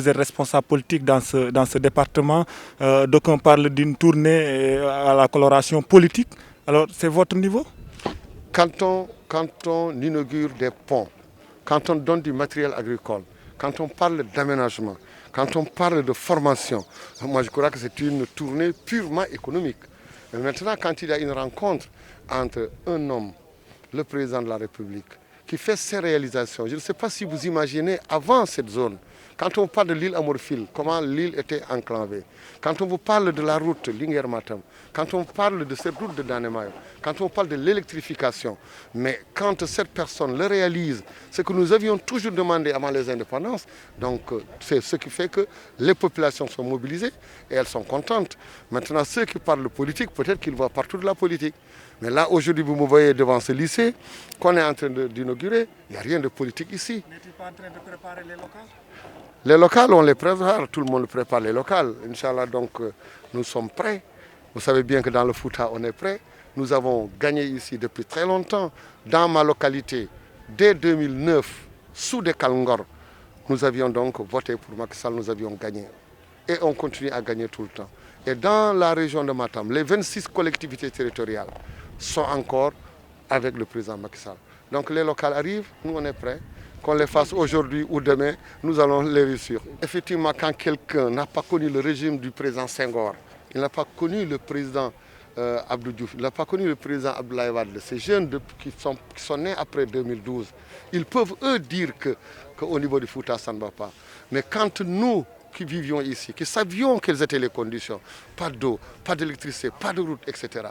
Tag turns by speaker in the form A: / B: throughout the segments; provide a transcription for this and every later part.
A: vous êtes responsable politique dans ce département. D'aucuns parlent d'une tournée à la coloration politique. Alors, c'est votre niveau?
B: Quand on inaugure des ponts, quand on donne du matériel agricole, quand on parle d'aménagement, quand on parle de formation, moi je crois que c'est une tournée purement économique. Mais maintenant, quand il y a une rencontre entre un homme, le président de la République, qui fait ses réalisations, je ne sais pas si vous imaginez avant cette zone, quand on parle de l'île Amorphile, comment l'île était enclavée, quand on vous parle de la route Linguère-Matam, quand on parle de cette route de Danemayo, quand on parle de l'électrification, mais quand cette personne le réalise, ce que nous avions toujours demandé avant les indépendances, donc c'est ce qui fait que les populations sont mobilisées et elles sont contentes. Maintenant, ceux qui parlent de politique, peut-être qu'ils voient partout de la politique. Mais là, aujourd'hui, vous me voyez devant ce lycée qu'on est en train d'inaugurer, il n'y a rien de politique ici.
A: N'êtes-vous pas en train de préparer les locales?
B: Les locales, on les prépare, tout le monde prépare les locales. Inch'Allah, donc nous sommes prêts. Vous savez bien que dans le Fouta, on est prêts. Nous avons gagné ici depuis très longtemps. Dans ma localité, dès 2009, sous des Kalngor, nous avions donc voté pour Macky Sall, nous avions gagné. Et on continue à gagner tout le temps. Et dans la région de Matam, les 26 collectivités territoriales sont encore avec le président Macky Sall. Donc les locales arrivent, nous on est prêts. Qu'on les fasse aujourd'hui ou demain, nous allons les réussir. Effectivement, quand quelqu'un n'a pas connu le régime du président Senghor, il n'a pas connu le président Abdou Diouf, il n'a pas connu le président Abdoulaye Wade, ces jeunes qui sont nés après 2012, ils peuvent eux dire qu'au niveau du Fouta, ça ne va pas. Mais quand nous qui vivions ici, qui savions quelles étaient les conditions, pas d'eau, pas d'électricité, pas de route, etc.,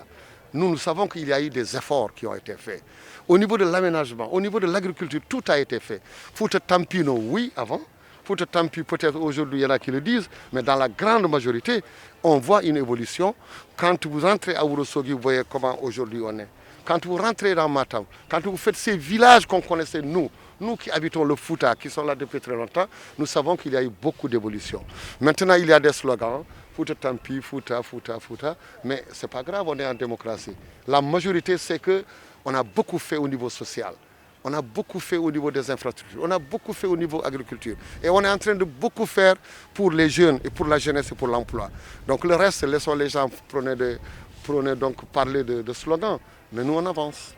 B: nous savons qu'il y a eu des efforts qui ont été faits. Au niveau de l'aménagement, au niveau de l'agriculture, tout a été fait. Fouta Tampino, oui, avant. Fouta Tampi, peut-être aujourd'hui, il y en a qui le disent, mais dans la grande majorité, on voit une évolution. Quand vous entrez à Ourossogui, vous voyez comment aujourd'hui on est. Quand vous rentrez dans Matam, quand vous faites ces villages qu'on connaissait, nous qui habitons le Fouta, qui sont là depuis très longtemps, nous savons qu'il y a eu beaucoup d'évolution. Maintenant, il y a des slogans. Fouta Tampi, Fouta, Fouta, Fouta. Mais ce n'est pas grave, on est en démocratie. La majorité, c'est qu'on a beaucoup fait au niveau social. On a beaucoup fait au niveau des infrastructures. On a beaucoup fait au niveau agriculture. Et on est en train de beaucoup faire pour les jeunes et pour la jeunesse et pour l'emploi. Donc le reste, laissons les gens prôner donc parler de slogans. Mais nous, on avance.